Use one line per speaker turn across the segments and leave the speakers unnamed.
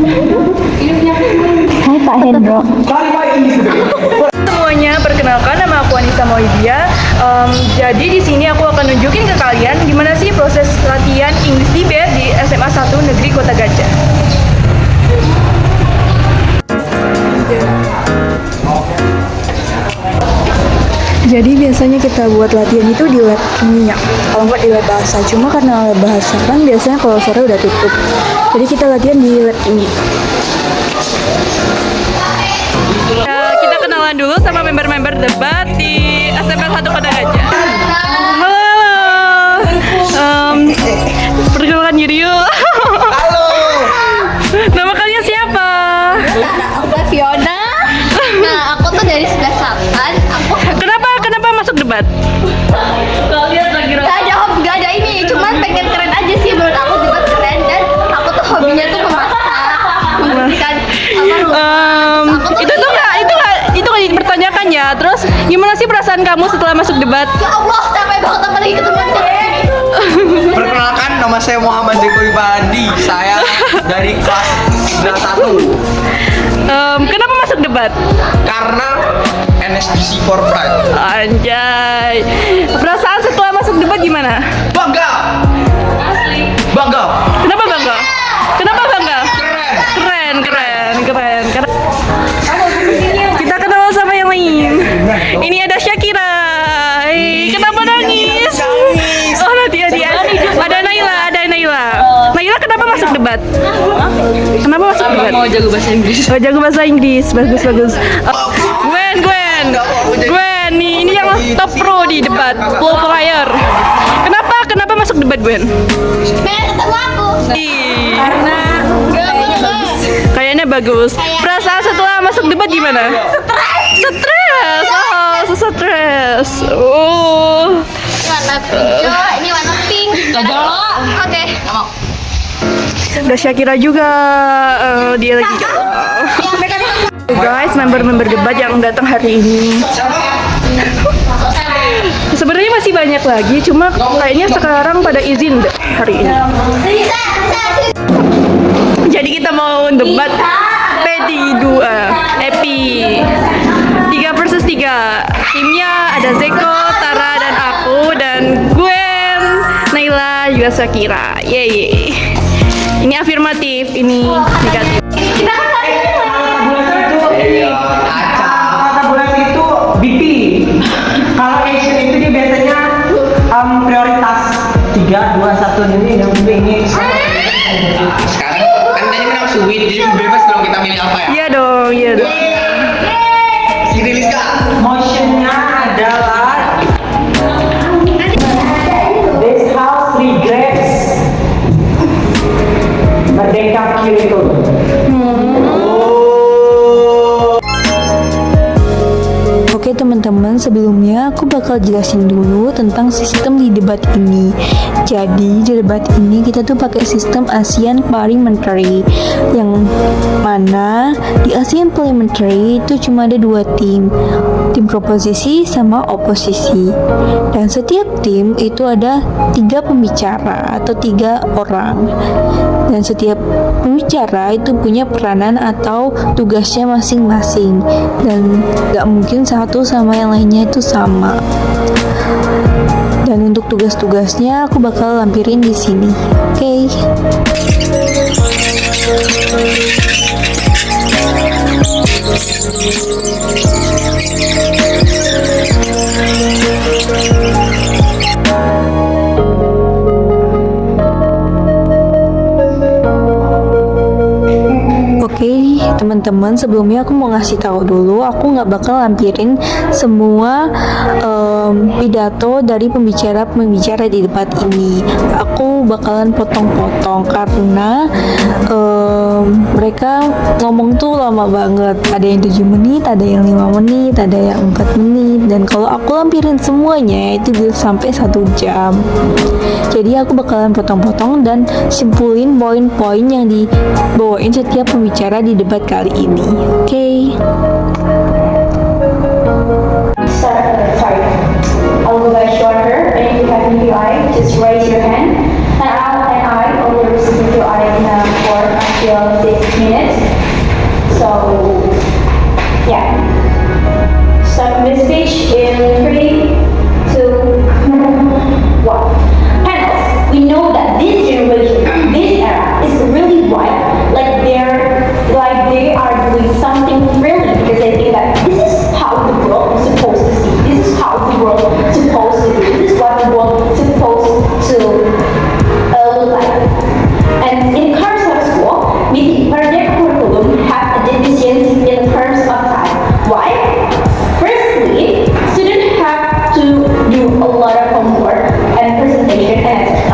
Hai Pak Hendro.
Semuanya, perkenalkan nama aku Anissa Moidia. Jadi di sini aku akan nunjukin ke kalian gimana sih proses latihan English Debate di SMA 1 Negeri Kota Gajah. Jadi biasanya kita buat latihan itu di lab kimia, kalau nggak di lab bahasa. Cuma karena lab bahasa kan biasanya kalau sore udah tutup. Jadi kita latihan di lab kimia. Kita kenalan dulu sama member-member debat di SMP 1 Kota Gajah. Halo. Perkenalkan diri yuk.
Halo.
Nama kalian siapa?
Aku Fiona. Nah, aku tuh dari 98.
Kenapa masuk debat?
Gak ada ini, cuman pengen keren aja sih menurut aku, debat keren, dan aku tuh hobinya tuh memasak, membersihkan apa
Itu nggak dipertanyakan ya. Terus gimana sih perasaan kamu setelah masuk debat?
Ya Allah, capek banget apalagi ketemu cewek.
Perkenalkan, nama saya Muhammad Deko Ibadi. Saya dari kelas 91.
Kenapa masuk debat?
Karena NSDC Corporate.
Anjay. Perasaan setelah masuk debat gimana?
Bangga. Bangga.
Kenapa bangga? Kenapa bangga?
Keren.
Keren. Kita kenal sama yang lain. Ini ada Syakira. Kenapa nangis? Oh, nanti ada Naila. Naila kenapa masuk debat? Kenapa masuk debat?
Mau jago bahasa Inggris.
Oh, jago bahasa Inggris. Bagus. Gwen, ini yang top pro di debat, pro player. Kenapa masuk debat, Gwen?
Pengen ketemu aku.
Kayaknya bagus. Perasaan setelah masuk debat gimana? Stres. Stres. Oh.
Warna hijau, ini warna pink. Oke. Gak mau.
Udah Syakira juga, dia lagi. Guys, member debat yang datang hari ini. Sebenarnya masih banyak lagi, cuma kayaknya sekarang pada izin deh hari ini. Jadi kita mau debat P2, Epi 3 versus 3. Timnya ada Zeko, Tara, dan aku, dan Gwen, Naila, juga Syakira. Yeay. Ini afirmatif, ini negatif.
Tabulasi itu BP. Kalau action itu dia biasanya prioritas 3, 2, 1 ini yang ini.
Sekarang kan tadi menang sweet, jadi bebas kalau kita milih apa ya?
Iya dong.
Sini Liska.
Motionnya adalah this house regrets Merdeka Kyoto.
Oke teman-teman, sebelumnya aku bakal jelasin dulu tentang sistem di debat ini. Jadi di debat ini kita tuh pakai sistem ASEAN Parliamentary, yang mana di ASEAN Parliamentary itu cuma ada 2 tim proposisi sama oposisi. Dan setiap tim itu ada 3 pembicara atau 3 orang. Dan setiap pembicara itu punya peranan atau tugasnya masing-masing, dan gak mungkin satu sama yang lainnya itu sama. Dan untuk tugas-tugasnya aku bakal lampirin di sini. Oke. Oke, teman-teman, sebelumnya aku mau ngasih tahu dulu, aku nggak bakal lampirin semua pidato dari pembicara di debat ini. Aku bakalan potong-potong karena mereka ngomong tuh lama banget. Ada yang 7 menit, ada yang 5 menit, ada yang 4 menit. Dan kalau aku lampirin semuanya itu bisa sampai 1 jam. Jadi aku bakalan potong-potong dan simpulin poin-poin yang dibawain setiap pembicara di debat kali ini. Oke.
Sorry. I will go shorter, and if you have UPI, just raise your hand. And I will receive UPI for until 6 minutes. Yeah. Start this speech in 3, 2, 1. Panels, we know that this generation, this era is really wide. Like they are doing something really because they think that this is how the world is supposed to see. This is how the world is supposed to be. This is what the world is supposed to look like. And in current school, we project curriculum have a deficiency in terms of time. Why? Firstly, students have to do a lot of homework and presentation and etc.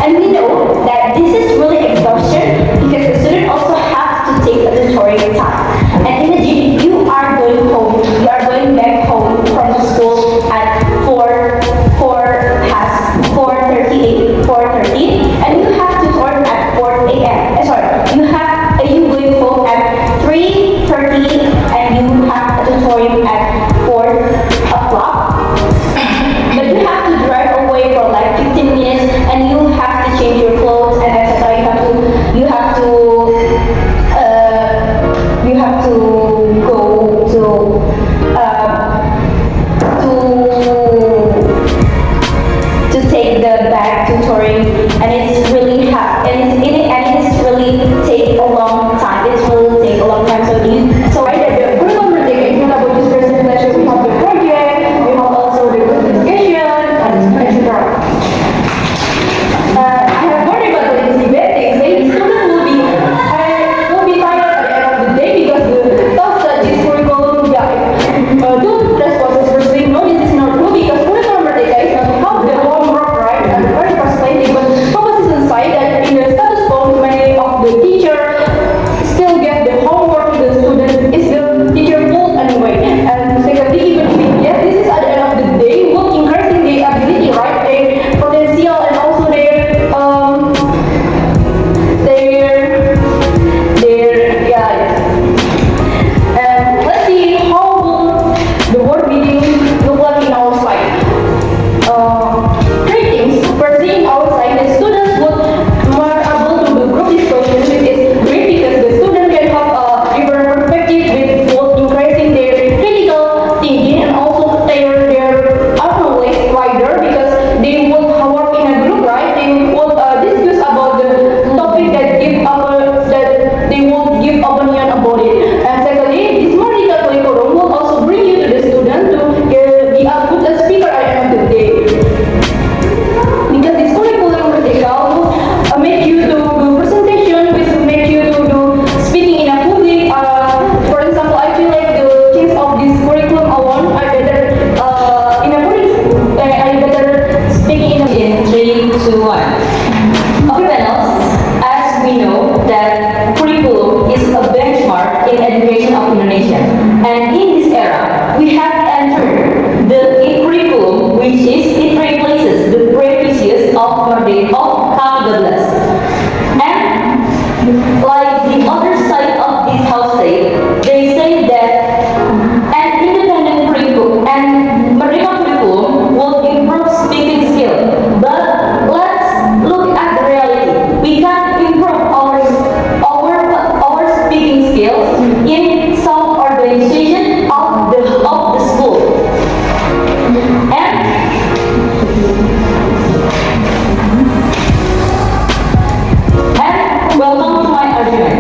And we know that this is really exhaustion because the student also have to take a tutorial time. And imagine you are going home, you are going back home from the school at 4:30, and you have to tutor at 4 a.m. Sorry, you going home at 3:30 and you have a tutorial at 4 o'clock. But you have to drive away for like 15 minutes and you have to change your clothes and etc. You have to go to take the back tutoring, and it's really hard, and it's really take a long time. It's really take a long time. So right there, the curriculum is not about just presentation. We have the project, we have also the discussion, and etc. I have worried about this debate. They say the student will be tired at the end of the day because the thoughts that this curriculum do responses for saying no, this is not true because curriculum is not how the homework, right? And the very first place, but purpose is inside that in the status quo, many of the teacher still get the homework to the student. Is the teacher fault anyway? And secondly, even if yes, this is at the end of the day, will increasing their ability, right? Their potential and also and let's see how will the world meeting look like in our slide. Three things. First in our slide, the students would more able to do group discussion, which is great because the student can have a different perspective with both increasing their critical thinking and also their knowledge wider because they would work in a group, right? They would discuss about the topic that they won't give opinion about it. And secondly, this medical curriculum will also bring you to the student to be a good speaker at the end of the day. Because this curriculum will make you to do presentation, which will make you to do speaking in a public. For example, I feel like the case of this curriculum alone, I better speaking in 3, 2, 1. Okay, panels, as we know that curriculum is a benchmark in education of Indonesia. And in this era, we have entered the curriculum, which is it replaces the previous of K-12. And like the other side of this house they say that an independent curriculum and Merdeka curriculum will improve speaking skill. But let's look at the reality. We can improve our speaking skills in some organization of the school. And welcome to my argument.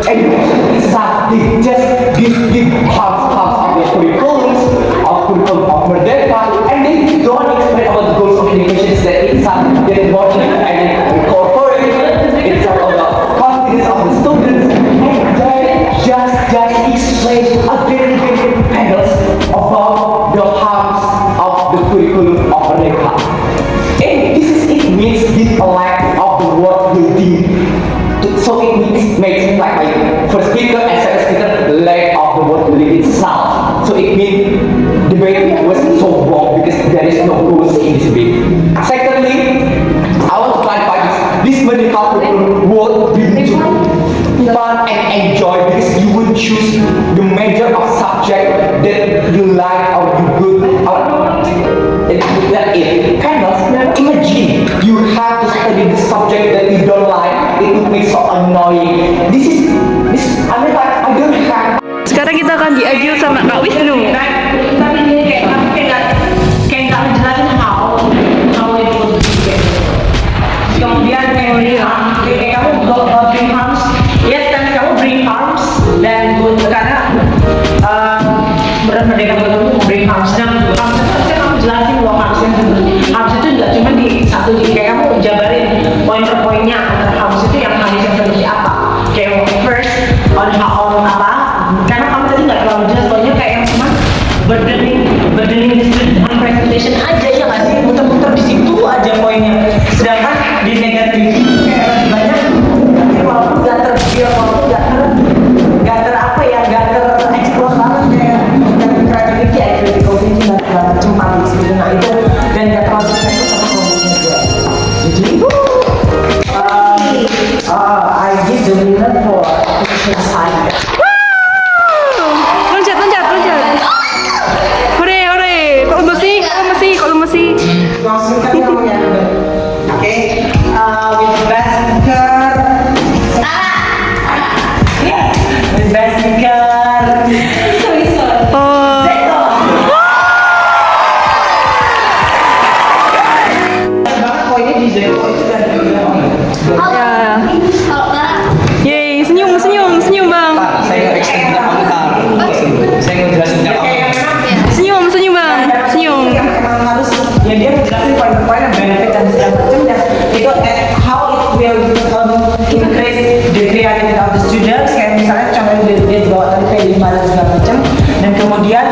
education itself. They just give half of their curriculums, of curriculum of Merdeka, and they don't explain about the goals of education that itself, that important and incorporate itself about confidence of the students, and they just explain a very panels about the harms of the curriculum of Merdeka. And it means this lack of the word building. So it makes like first speaker and second speaker lack of the word building itself. So it means debate was so wrong because there is no rules in this debate. Secondly, I want to clarify this Merdeka curriculum would be to fun and enjoy because you would choose the major of subject that you like or you good or that it kind of imagine you have to study the subject that you don't like, it would be so annoying. This I mean like I don't have.
Sekarang kita akan diaju sama Kak Wisnu.
Tapi dia kayak nggak ngejelasin how itu kemudian kayak kamu bring harms, yes kan kamu bring harms dan karena Merdeka itu bring harms dan harms itu harusnya kamu jelasin loh harms itu nggak cuma di satu kayak kamu jabarin poin per poinnya harms itu yang harus yang seperti apa kayak first on apa karena kamu tadi nggak terlalu jelas pokoknya kayak yang cuma burdening the student on presentation aja ya nggak sih muter-muter di situ aja poinnya sedangkan di negatif kayak lebih banyak tapi walaupun nggak terbiar walaupun nggak ter apa ya nggak terekspos banget kayak kreativiti ya critical thinking dan segala macam public speaking nah itu dan nggak terlalu fokus sama kelompoknya juga jadi I give the winner for opposition side. Langsung kan namanya. Oke. With best speaker. With best speaker. Banget poinnya di Zeko itu kan.
Yeay, senyum bang.
Saya nggak extend komentar. Saya nggak jelasin apa.
Senyum bang, senyum.
Emang harus ya dia menjelaskan poin-poin yang benefit dan segala macam dan itu how it will increase the creativity of the students kayak misalnya contohnya dia dibawa tadi P5 dan segala macam dan kemudian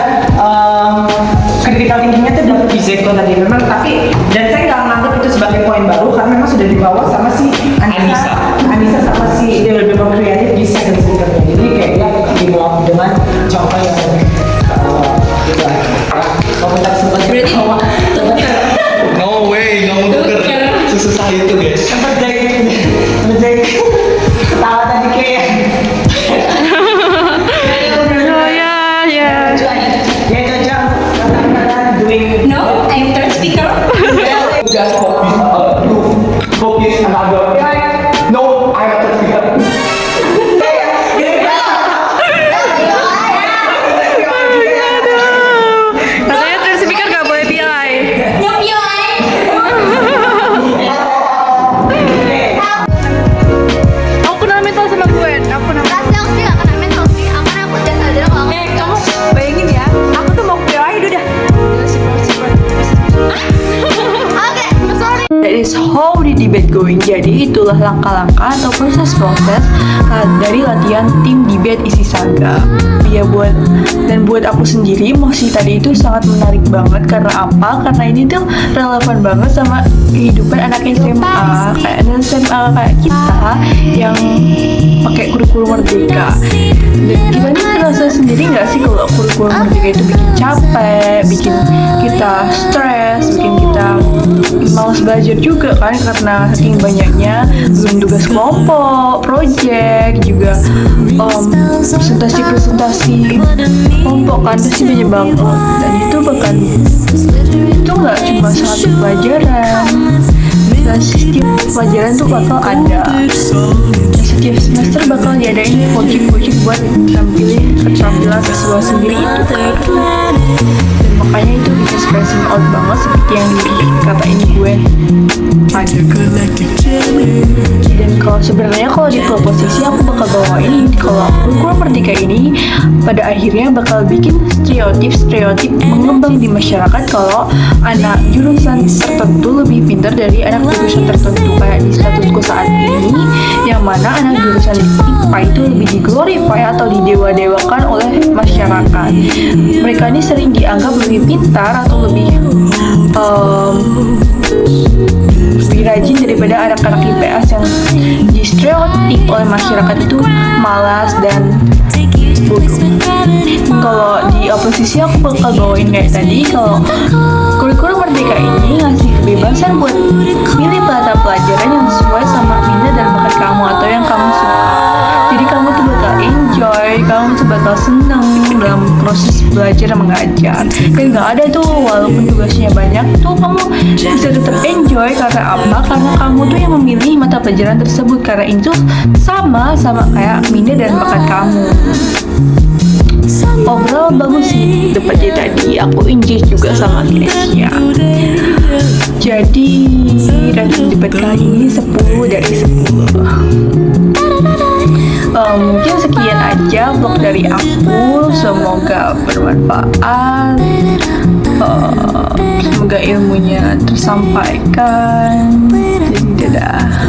critical thinkingnya tuh dapat di Zeko tadi memang tapi dan saya nggak menganggap itu sebagai poin baru karena memang sudah dibawa sama si Anissa sama si dia lebih more kreatif di second speakernya jadi kayak dia dibawa dengan contoh yang gitu lah komentar seperti itu
No way, nggak mau tuker. Susah itu guys.
sempat jadi ketawa tadi kayak
Oh ya.
ya Jojo doing
No, I'm third speaker.
just focus another no I'm a third speaker
Katanya third speaker gak boleh PI.
No, you
Aku kena mental sama Gwen. Aku kena.
Pasti aku juga kena mental sih. Akan aku jasa aja kalau
Kamu bayangin ya, aku tuh mau PI udah.
Oke, sorry.
That is how the debate going. Jadi itulah langkah-langkah atau proses-proses dari latihan tim debate isi saga. Ya buat aku sendiri mosi tadi itu sangat menarik banget karena apa? Karena ini tuh relevan banget sama kehidupan anak SMA kayak kayak kita yang pakai kurikulum merdeka. Dan kita ini merasa sendiri nggak sih kalau kurikulum merdeka itu bikin capek, bikin kita stres, bikin kita malas belajar juga kan karena saking banyaknya belum tugas kelompok, project juga presentasi kelompok kan pasti banyak banget dan itu nggak cuma satu pelajaran dan setiap pelajaran tuh bakal ada dan setiap semester bakal diadain project buat tampilin keterampilan siswa sendiri itu kan. Dan makanya itu bikin stressing out banget seperti yang dikatain gue. Dan kalau sebenarnya kalau di proposisi aku bakal bawain kalau kurikulum merdeka ini pada akhirnya bakal bikin stereotip mengembang di masyarakat kalau anak jurusan tertentu lebih pintar dari anak jurusan tertentu, kayak di statusku saat ini yang mana anak jurusan IPA itu lebih diglorify atau didewa-dewakan oleh masyarakat. Mereka ini sering dianggap lebih pintar atau lebih rajin daripada anak-anak IPS yang distereotip oleh masyarakat itu malas dan bodoh. Kalau di oposisi aku bakal bawain kayak tadi, kalau kurikulum merdeka ini ngasih kebebasan buat pilih mata pelajaran yang sesuai sama minat dan bakat kamu atau yang kamu suka. Jadi kamu tuh bakal enjoy, kamu tuh bakal seneng dalam proses belajar mengajar. Dan nggak ada tuh walaupun tugasnya banyak tuh kamu bisa tetap enjoy. Karena apa? Karena kamu tuh yang memilih mata pelajaran tersebut, karena itu sama kayak minat dan bakat kamu. Overall bagus sih debatnya tadi, aku enjoy juga sama Gracia. Jadi rating debat kali ini 10 dari 10. Mungkin sekian aja vlog dari aku, semoga bermanfaat, semoga ilmunya tersampaikan. Jadi dadah,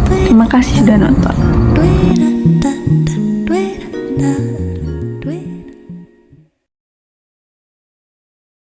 terima kasih sudah nonton.